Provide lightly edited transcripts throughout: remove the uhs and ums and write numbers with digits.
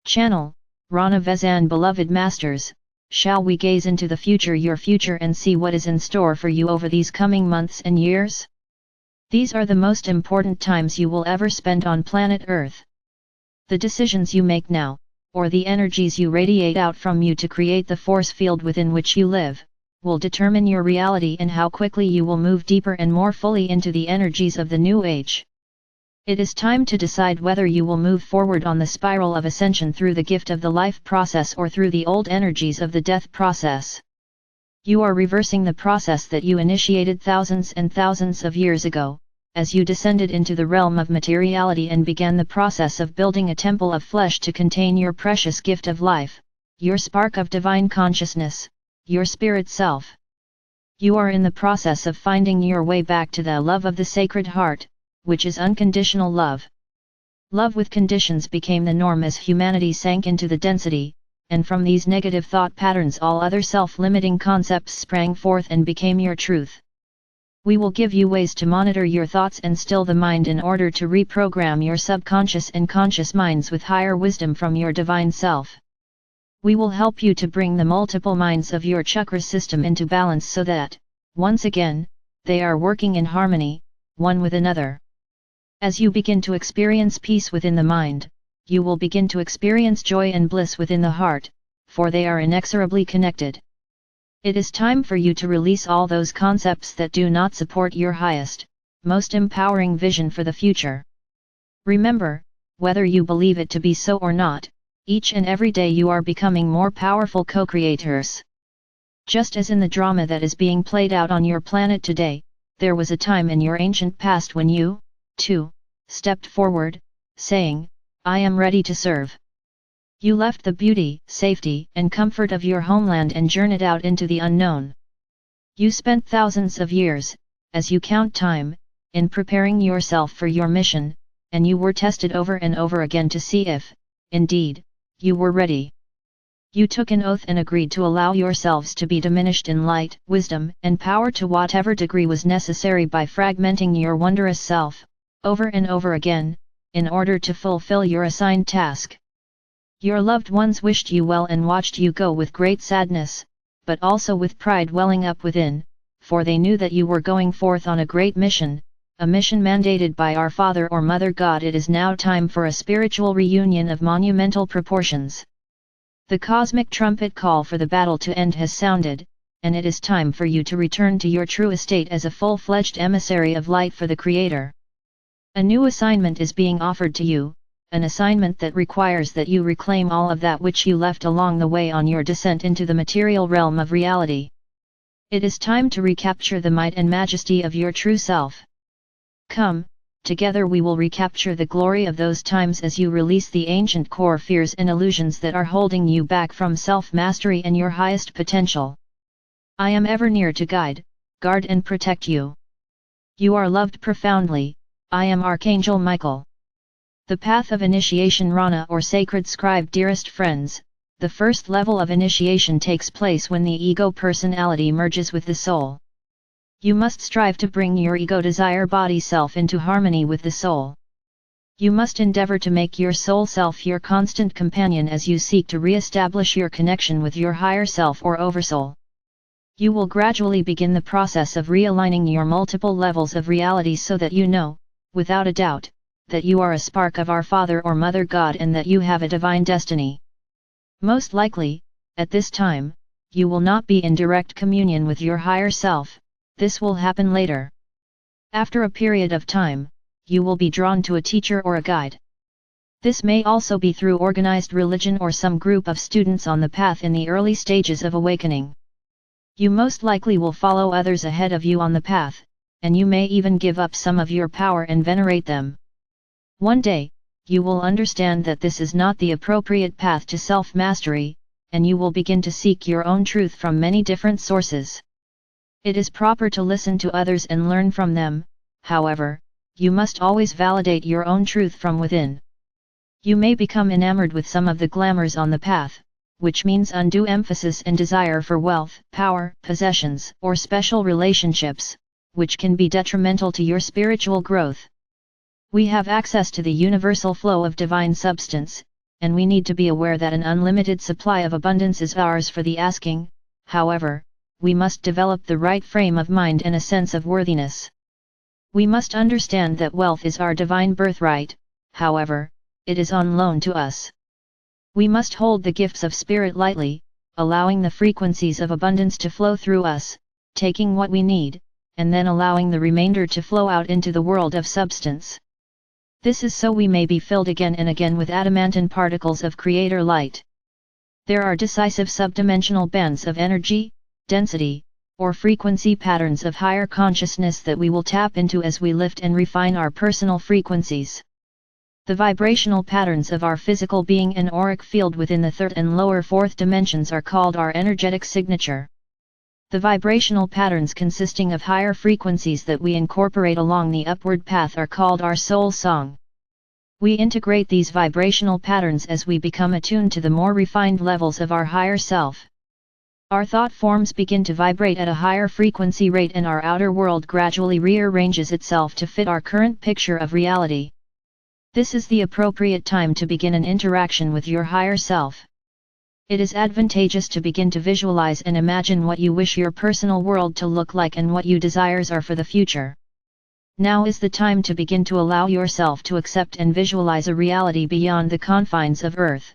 Channel, Rana Vezan. Beloved Masters, shall we gaze into the future, your future, and see what is in store for you over these coming months and years? These are the most important times you will ever spend on planet Earth. The decisions you make now, or the energies you radiate out from you to create the force field within which you live, will determine your reality and how quickly you will move deeper and more fully into the energies of the new age. It is time to decide whether you will move forward on the spiral of ascension through the gift of the life process or through the old energies of the death process. You are reversing the process that you initiated thousands and thousands of years ago, as you descended into the realm of materiality and began the process of building a temple of flesh to contain your precious gift of life, your spark of divine consciousness, your spirit self. You are in the process of finding your way back to the love of the Sacred Heart, which is unconditional love. Love with conditions became the norm as humanity sank into the density, and from these negative thought patterns all other self-limiting concepts sprang forth and became your truth. We will give you ways to monitor your thoughts and still the mind in order to reprogram your subconscious and conscious minds with higher wisdom from your divine self. We will help you to bring the multiple minds of your chakra system into balance so that, once again, they are working in harmony, one with another. As you begin to experience peace within the mind, you will begin to experience joy and bliss within the heart, for they are inexorably connected. It is time for you to release all those concepts that do not support your highest, most empowering vision for the future. Remember, whether you believe it to be so or not, each and every day you are becoming more powerful co-creators. Just as in the drama that is being played out on your planet today, there was a time in your ancient past when you, too, stepped forward, saying, "I am ready to serve." You left the beauty, safety, and comfort of your homeland and journeyed out into the unknown. You spent thousands of years, as you count time, in preparing yourself for your mission, and you were tested over and over again to see if, indeed, you were ready. You took an oath and agreed to allow yourselves to be diminished in light, wisdom, and power to whatever degree was necessary by fragmenting your wondrous self, over and over again, in order to fulfill your assigned task. Your loved ones wished you well and watched you go with great sadness, but also with pride welling up within, for they knew that you were going forth on a great mission, a mission mandated by our Father or Mother God. It is now time for a spiritual reunion of monumental proportions. The cosmic trumpet call for the battle to end has sounded, and it is time for you to return to your true estate as a full-fledged emissary of light for the Creator. A new assignment is being offered to you, an assignment that requires that you reclaim all of that which you left along the way on your descent into the material realm of reality. It is time to recapture the might and majesty of your true self. Come, together we will recapture the glory of those times as you release the ancient core fears and illusions that are holding you back from self-mastery and your highest potential. I am ever near to guide, guard and protect you. You are loved profoundly. I am Archangel Michael. The path of initiation, Rana or sacred scribe. Dearest friends, the first level of initiation takes place when the ego personality merges with the soul. You must strive to bring your ego desire body self into harmony with the soul. You must endeavor to make your soul self your constant companion as you seek to re-establish your connection with your higher self or oversoul. You will gradually begin the process of realigning your multiple levels of reality so that you know, without a doubt, that you are a spark of our Father or Mother God and that you have a divine destiny. Most likely, at this time, you will not be in direct communion with your higher self. This will happen later. After a period of time, you will be drawn to a teacher or a guide. This may also be through organized religion or some group of students on the path in the early stages of awakening. You most likely will follow others ahead of you on the path, and you may even give up some of your power and venerate them. One day, you will understand that this is not the appropriate path to self-mastery, and you will begin to seek your own truth from many different sources. It is proper to listen to others and learn from them, however, you must always validate your own truth from within. You may become enamored with some of the glamours on the path, which means undue emphasis and desire for wealth, power, possessions, or special relationships, which can be detrimental to your spiritual growth. We have access to the universal flow of divine substance, and we need to be aware that an unlimited supply of abundance is ours for the asking. However, we must develop the right frame of mind and a sense of worthiness. We must understand that wealth is our divine birthright, however, it is on loan to us. We must hold the gifts of spirit lightly, allowing the frequencies of abundance to flow through us, taking what we need, and then allowing the remainder to flow out into the world of substance. This is so we may be filled again and again with adamantine particles of creator light. There are decisive subdimensional bands of energy, density, or frequency patterns of higher consciousness that we will tap into as we lift and refine our personal frequencies. The vibrational patterns of our physical being and auric field within the third and lower fourth dimensions are called our energetic signature. The vibrational patterns consisting of higher frequencies that we incorporate along the upward path are called our soul song. We integrate these vibrational patterns as we become attuned to the more refined levels of our higher self. Our thought forms begin to vibrate at a higher frequency rate and our outer world gradually rearranges itself to fit our current picture of reality. This is the appropriate time to begin an interaction with your higher self. It is advantageous to begin to visualize and imagine what you wish your personal world to look like and what your desires are for the future. Now is the time to begin to allow yourself to accept and visualize a reality beyond the confines of Earth.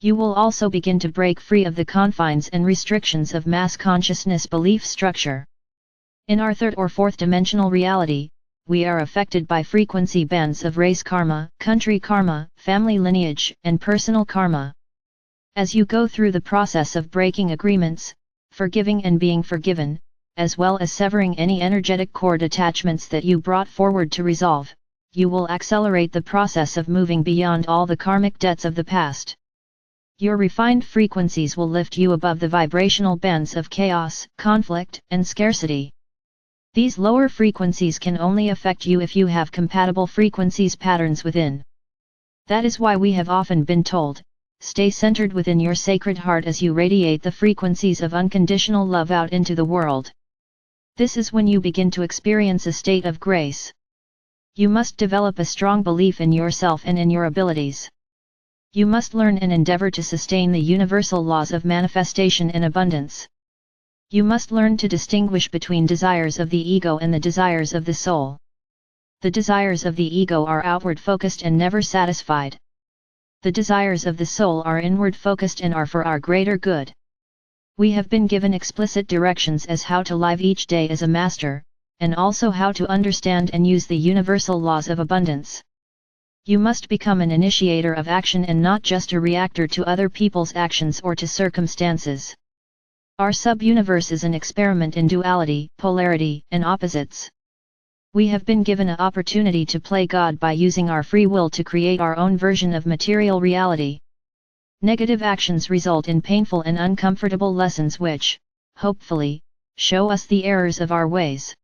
You will also begin to break free of the confines and restrictions of mass consciousness belief structure. In our third or fourth dimensional reality, we are affected by frequency bands of race karma, country karma, family lineage, and personal karma. As you go through the process of breaking agreements, forgiving and being forgiven, as well as severing any energetic cord attachments that you brought forward to resolve, you will accelerate the process of moving beyond all the karmic debts of the past. Your refined frequencies will lift you above the vibrational bands of chaos, conflict, and scarcity. These lower frequencies can only affect you if you have compatible frequencies patterns within. That is why we have often been told, stay centered within your sacred heart as you radiate the frequencies of unconditional love out into the world. This is when you begin to experience a state of grace. You must develop a strong belief in yourself and in your abilities. You must learn and endeavor to sustain the universal laws of manifestation and abundance. You must learn to distinguish between desires of the ego and the desires of the soul. The desires of the ego are outward focused and never satisfied. The desires of the soul are inward focused and are for our greater good. We have been given explicit directions as how to live each day as a master, and also how to understand and use the universal laws of abundance. You must become an initiator of action and not just a reactor to other people's actions or to circumstances. Our sub-universe is an experiment in duality, polarity, and opposites. We have been given an opportunity to play God by using our free will to create our own version of material reality. Negative actions result in painful and uncomfortable lessons which, hopefully, show us the errors of our ways.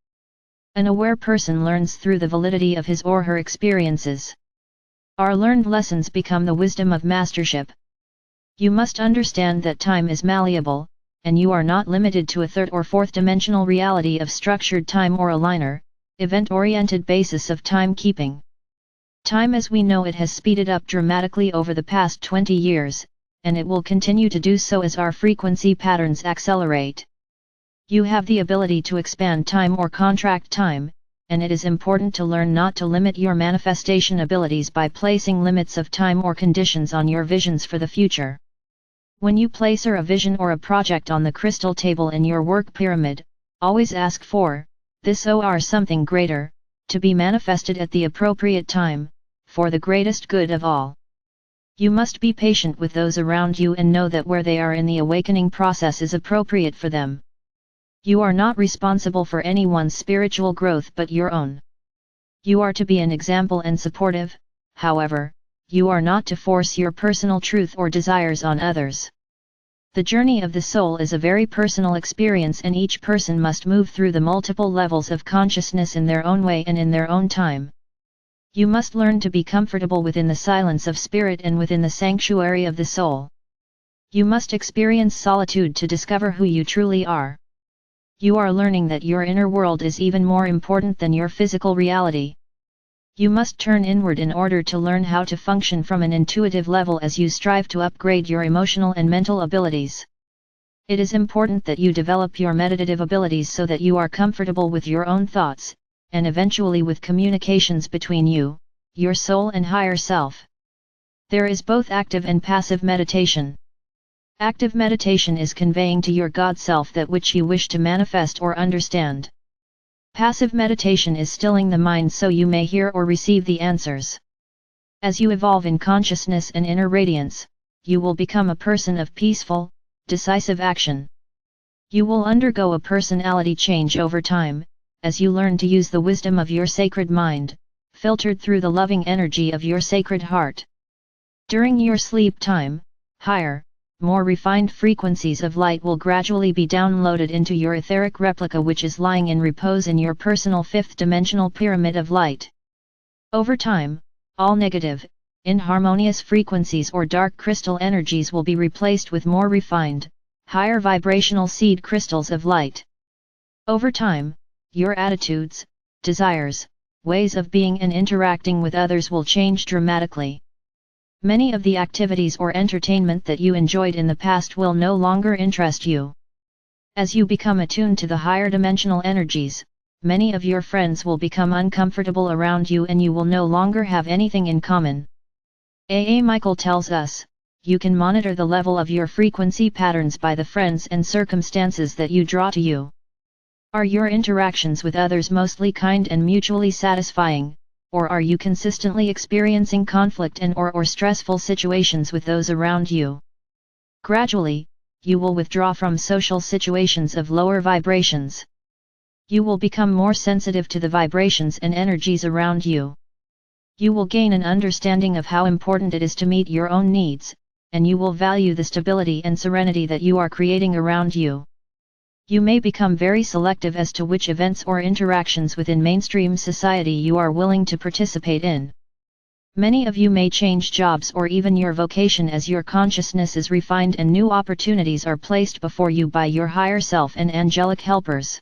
An aware person learns through the validity of his or her experiences. Our learned lessons become the wisdom of mastership. You must understand that time is malleable, and you are not limited to a third or fourth dimensional reality of structured time or a linear, event-oriented basis of timekeeping. Time as we know it has speeded up dramatically over the past 20 years, and it will continue to do so as our frequency patterns accelerate. You have the ability to expand time or contract time, and it is important to learn not to limit your manifestation abilities by placing limits of time or conditions on your visions for the future. When you place a vision or a project on the crystal table in your work pyramid, always ask for this or something greater, to be manifested at the appropriate time, for the greatest good of all. You must be patient with those around you and know that where they are in the awakening process is appropriate for them. You are not responsible for anyone's spiritual growth but your own. You are to be an example and supportive, however, you are not to force your personal truth or desires on others. The journey of the soul is a very personal experience and each person must move through the multiple levels of consciousness in their own way and in their own time. You must learn to be comfortable within the silence of spirit and within the sanctuary of the soul. You must experience solitude to discover who you truly are. You are learning that your inner world is even more important than your physical reality. You must turn inward in order to learn how to function from an intuitive level as you strive to upgrade your emotional and mental abilities. It is important that you develop your meditative abilities so that you are comfortable with your own thoughts, and eventually with communications between you, your soul and higher self. There is both active and passive meditation. Active meditation is conveying to your God self that which you wish to manifest or understand. Passive meditation is stilling the mind so you may hear or receive the answers. As you evolve in consciousness and inner radiance, you will become a person of peaceful, decisive action. You will undergo a personality change over time, as you learn to use the wisdom of your sacred mind, filtered through the loving energy of your sacred heart. During your sleep time, higher, more refined frequencies of light will gradually be downloaded into your etheric replica, which is lying in repose in your personal fifth-dimensional pyramid of light. Over time, all negative, inharmonious frequencies or dark crystal energies will be replaced with more refined, higher vibrational seed crystals of light. Over time, your attitudes, desires, ways of being and interacting with others will change dramatically. Many of the activities or entertainment that you enjoyed in the past will no longer interest you. As you become attuned to the higher dimensional energies, many of your friends will become uncomfortable around you and you will no longer have anything in common. A. Michael tells us, you can monitor the level of your frequency patterns by the friends and circumstances that you draw to you. Are your interactions with others mostly kind and mutually satisfying, or are you consistently experiencing conflict and or stressful situations with those around you? Gradually, you will withdraw from social situations of lower vibrations. You will become more sensitive to the vibrations and energies around you. You will gain an understanding of how important it is to meet your own needs, and you will value the stability and serenity that you are creating around you. You may become very selective as to which events or interactions within mainstream society you are willing to participate in. Many of you may change jobs or even your vocation as your consciousness is refined and new opportunities are placed before you by your higher self and angelic helpers.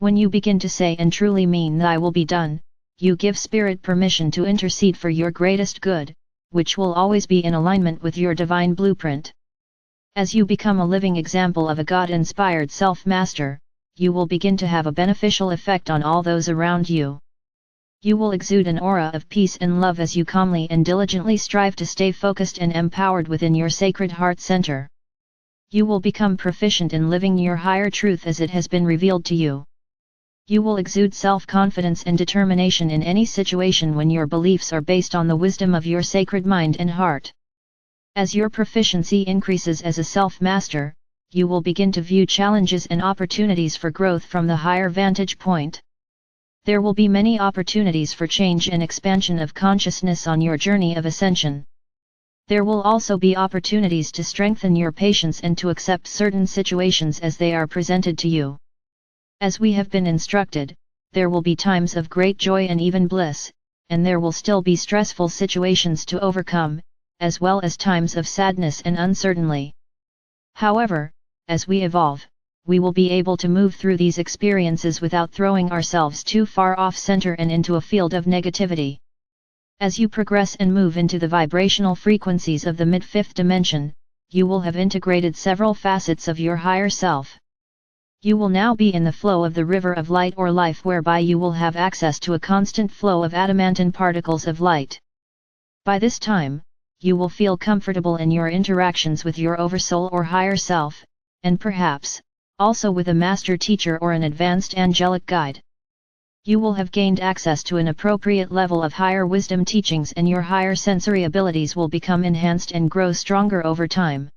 When you begin to say and truly mean "Thy will be done," you give Spirit permission to intercede for your greatest good, which will always be in alignment with your divine blueprint. As you become a living example of a God-inspired self-master, you will begin to have a beneficial effect on all those around you. You will exude an aura of peace and love as you calmly and diligently strive to stay focused and empowered within your sacred heart center. You will become proficient in living your higher truth as it has been revealed to you. You will exude self-confidence and determination in any situation when your beliefs are based on the wisdom of your sacred mind and heart. As your proficiency increases as a self-master, you will begin to view challenges and opportunities for growth from the higher vantage point. There will be many opportunities for change and expansion of consciousness on your journey of ascension. There will also be opportunities to strengthen your patience and to accept certain situations as they are presented to you. As we have been instructed, there will be times of great joy and even bliss, and there will still be stressful situations to overcome, as well as times of sadness and uncertainty. However, as we evolve, we will be able to move through these experiences without throwing ourselves too far off center and into a field of negativity. As you progress and move into the vibrational frequencies of the mid-fifth dimension, you will have integrated several facets of your higher self. You will now be in the flow of the river of light or life, whereby you will have access to a constant flow of adamantine particles of light. By this time, you will feel comfortable in your interactions with your oversoul or higher self, and perhaps, also with a master teacher or an advanced angelic guide. You will have gained access to an appropriate level of higher wisdom teachings, and your higher sensory abilities will become enhanced and grow stronger over time.